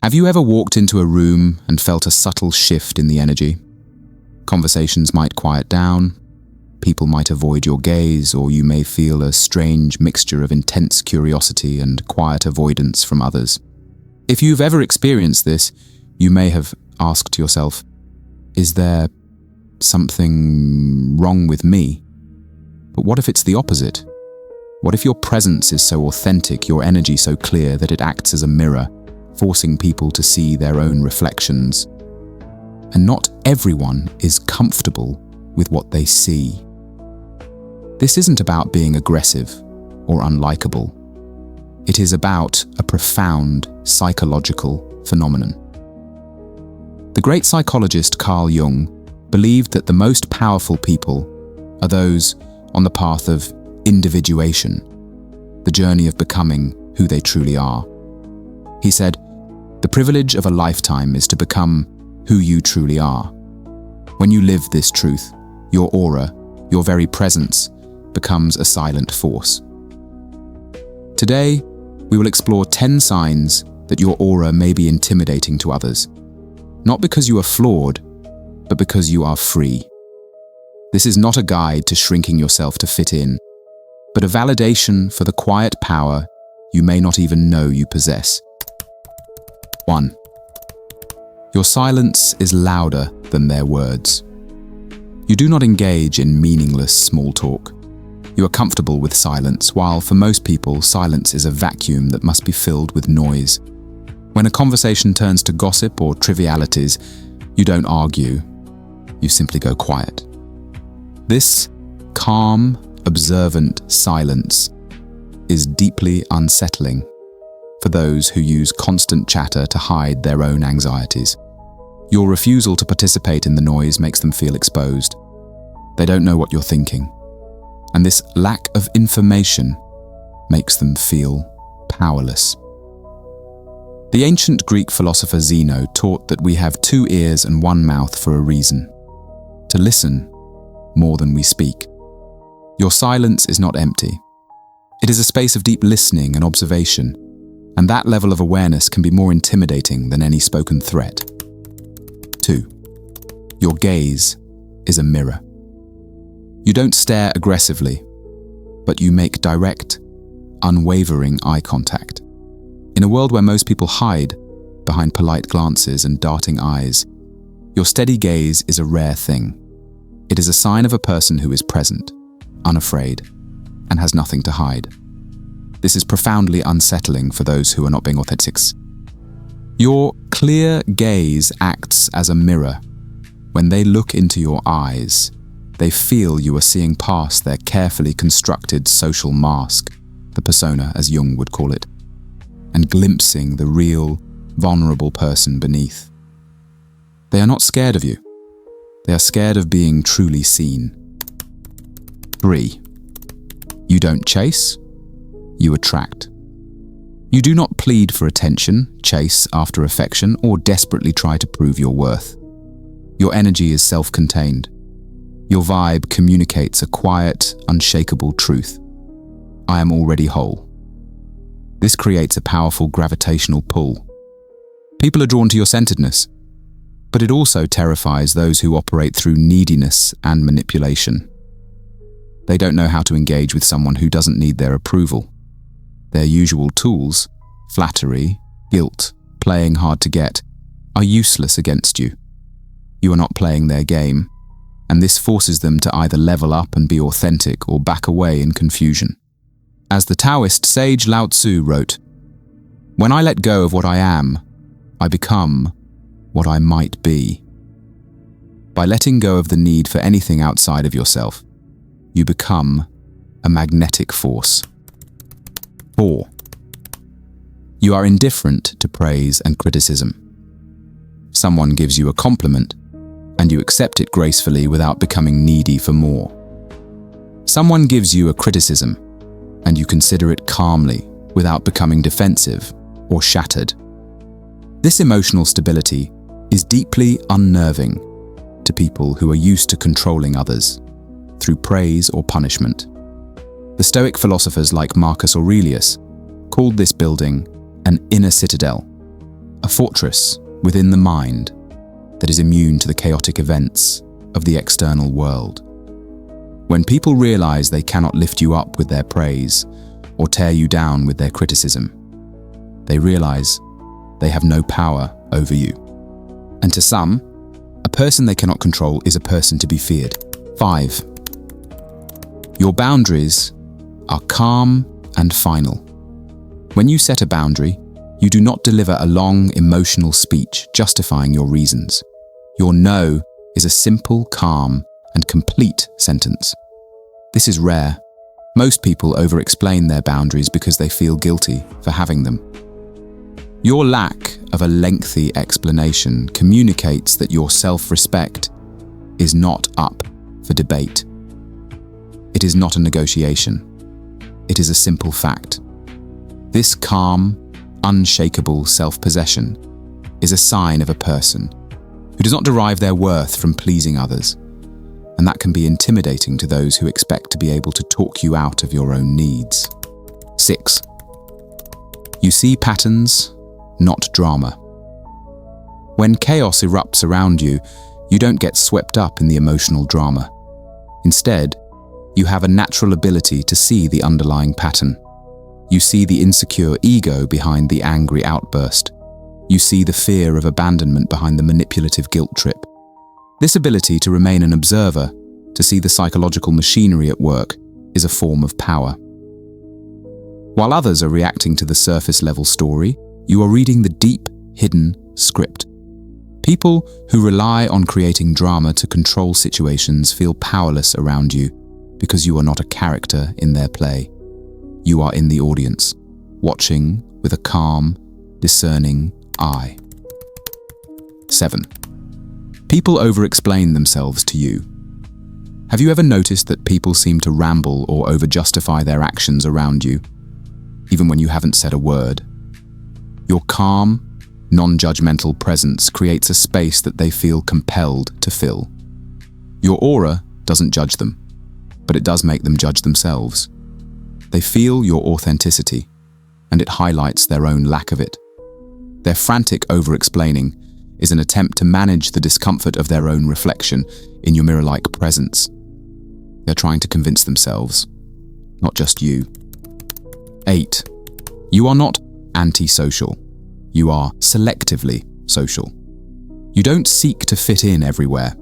Have you ever walked into a room and felt a subtle shift in the energy? Conversations might quiet down, people might avoid your gaze, or you may feel a strange mixture of intense curiosity and quiet avoidance from others. If you've ever experienced this, you may have asked yourself, is there something wrong with me? But what if it's the opposite? What if your presence is so authentic, your energy so clear that it acts as a mirror, forcing people to see their own reflections? And not everyone is comfortable with what they see. This isn't about being aggressive or unlikable. It is about a profound psychological phenomenon. The great psychologist Carl Jung believed that the most powerful people are those on the path of individuation, the journey of becoming who they truly are. He said, "The privilege of a lifetime is to become who you truly are. When you live this truth, your aura, your very presence, becomes a silent force." Today, we will explore 10 signs that your aura may be intimidating to others, not because you are flawed, but because you are free. This is not a guide to shrinking yourself to fit in, but a validation for the quiet power you may not even know you possess. 1. Your silence is louder than their words. You do not engage in meaningless small talk. You are comfortable with silence, while for most people, silence is a vacuum that must be filled with noise. When a conversation turns to gossip or trivialities, you don't argue, you simply go quiet. This calm, observant silence is deeply unsettling for those who use constant chatter to hide their own anxieties. Your refusal to participate in the noise makes them feel exposed. They don't know what you're thinking, and this lack of information makes them feel powerless. The ancient Greek philosopher Zeno taught that we have 2 ears and 1 mouth for a reason: to listen more than we speak. Your silence is not empty. It is a space of deep listening and observation, and that level of awareness can be more intimidating than any spoken threat. 2. Your gaze is a mirror. You don't stare aggressively, but you make direct, unwavering eye contact. In a world where most people hide behind polite glances and darting eyes, your steady gaze is a rare thing. It is a sign of a person who is present, unafraid, and has nothing to hide. This is profoundly unsettling for those who are not being authentic. Your clear gaze acts as a mirror. When they look into your eyes, they feel you are seeing past their carefully constructed social mask, the persona as Jung would call it, and glimpsing the real, vulnerable person beneath. They are not scared of you. They are scared of being truly seen. 3. You don't chase, you attract. You do not plead for attention, chase after affection, or desperately try to prove your worth. Your energy is self-contained. Your vibe communicates a quiet, unshakable truth. I am already whole. This creates a powerful gravitational pull. People are drawn to your centeredness, but it also terrifies those who operate through neediness and manipulation. They don't know how to engage with someone who doesn't need their approval. Their usual tools, flattery, guilt, playing hard to get, are useless against you. You are not playing their game, and this forces them to either level up and be authentic or back away in confusion. As the Taoist sage Lao Tzu wrote, "When I let go of what I am, I become what I might be." By letting go of the need for anything outside of yourself, you become a magnetic force. 4. You are indifferent to praise and criticism. Someone gives you a compliment, and you accept it gracefully without becoming needy for more. Someone gives you a criticism, and you consider it calmly without becoming defensive or shattered. This emotional stability is deeply unnerving to people who are used to controlling others through praise or punishment. The Stoic philosophers like Marcus Aurelius called this building an inner citadel, a fortress within the mind that is immune to the chaotic events of the external world. When people realize they cannot lift you up with their praise or tear you down with their criticism, they realize they have no power over you. And to some, a person they cannot control is a person to be feared. 5. Your boundaries are calm and final. When you set a boundary, you do not deliver a long, emotional speech justifying your reasons. Your no is a simple, calm, and complete sentence. This is rare. Most people over-explain their boundaries because they feel guilty for having them. Your lack of a lengthy explanation communicates that your self-respect is not up for debate. It is not a negotiation. It is a simple fact. This calm, unshakable self-possession is a sign of a person who does not derive their worth from pleasing others, and that can be intimidating to those who expect to be able to talk you out of your own needs. 6. You see patterns, not drama. When chaos erupts around you, you don't get swept up in the emotional drama. Instead, you have a natural ability to see the underlying pattern. You see the insecure ego behind the angry outburst. You see the fear of abandonment behind the manipulative guilt trip. This ability to remain an observer, to see the psychological machinery at work, is a form of power. While others are reacting to the surface-level story, you are reading the deep, hidden script. People who rely on creating drama to control situations feel powerless around you because you are not a character in their play. You are in the audience, watching with a calm, discerning eye. 7. People over-explain themselves to you. Have you ever noticed that people seem to ramble or over-justify their actions around you, even when you haven't said a word? Your calm, non-judgmental presence creates a space that they feel compelled to fill. Your aura doesn't judge them, but it does make them judge themselves. They feel your authenticity, and it highlights their own lack of it. Their frantic over-explaining is an attempt to manage the discomfort of their own reflection in your mirror-like presence. They're trying to convince themselves, not just you. 8. You are not antisocial. You are selectively social. You don't seek to fit in everywhere.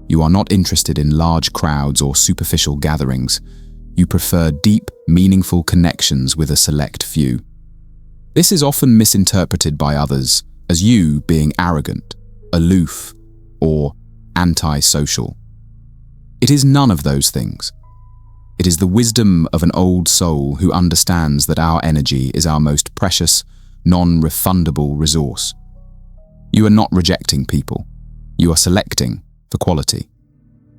You are not interested in large crowds or superficial gatherings. You prefer deep, meaningful connections with a select few. This is often misinterpreted by others as you being arrogant, aloof, or anti-social. It is none of those things. It is the wisdom of an old soul who understands that our energy is our most precious, non-refundable resource. You are not rejecting people. You are selecting for quality.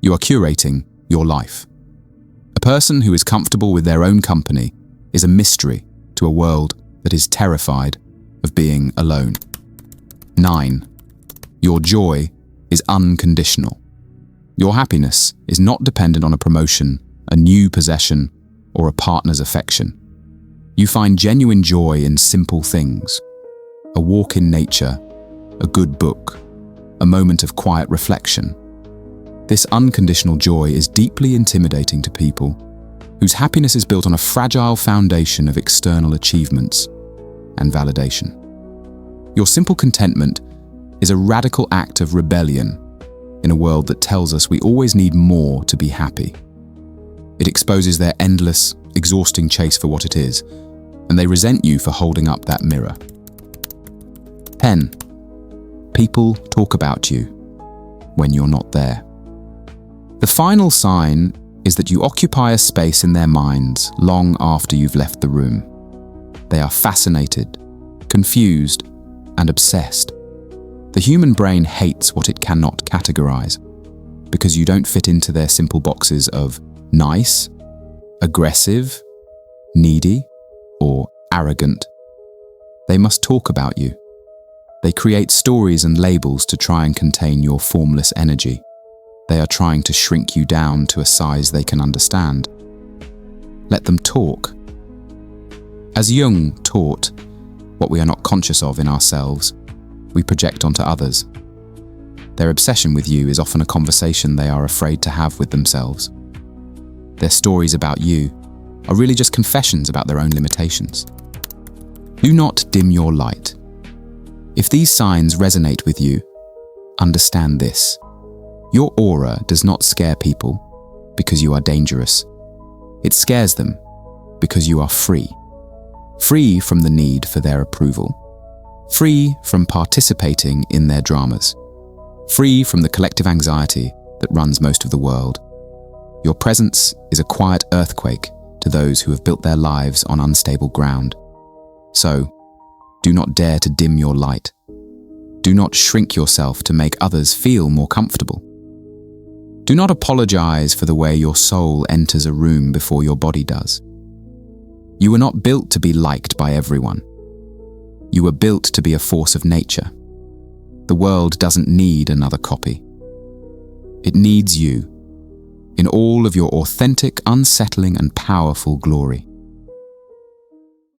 You are curating your life. A person who is comfortable with their own company is a mystery to a world that is terrified of being alone. 9. Your joy is unconditional. Your happiness is not dependent on a promotion, a new possession, or a partner's affection. You find genuine joy in simple things: a walk in nature, a good book, a moment of quiet reflection. This unconditional joy is deeply intimidating to people whose happiness is built on a fragile foundation of external achievements and validation. Your simple contentment is a radical act of rebellion in a world that tells us we always need more to be happy. It exposes their endless, exhausting chase for what it is, and they resent you for holding up that mirror. 10. People talk about you when you're not there. The final sign is that you occupy a space in their minds long after you've left the room. They are fascinated, confused, and obsessed. The human brain hates what it cannot categorize, because you don't fit into their simple boxes of nice, aggressive, needy, or arrogant. They must talk about you. They create stories and labels to try and contain your formless energy. They are trying to shrink you down to a size they can understand. Let them talk. As Jung taught, what we are not conscious of in ourselves we project onto others. Their obsession with you is often a conversation they are afraid to have with themselves. Their stories about you are really just confessions about their own limitations. Do not dim your light. If these signs resonate with you, understand this. Your aura does not scare people because you are dangerous. It scares them because you are free. Free from the need for their approval. Free from participating in their dramas. Free from the collective anxiety that runs most of the world. Your presence is a quiet earthquake to those who have built their lives on unstable ground. So, do not dare to dim your light. Do not shrink yourself to make others feel more comfortable. Do not apologize for the way your soul enters a room before your body does. You were not built to be liked by everyone. You were built to be a force of nature. The world doesn't need another copy. It needs you, in all of your authentic, unsettling, and powerful glory.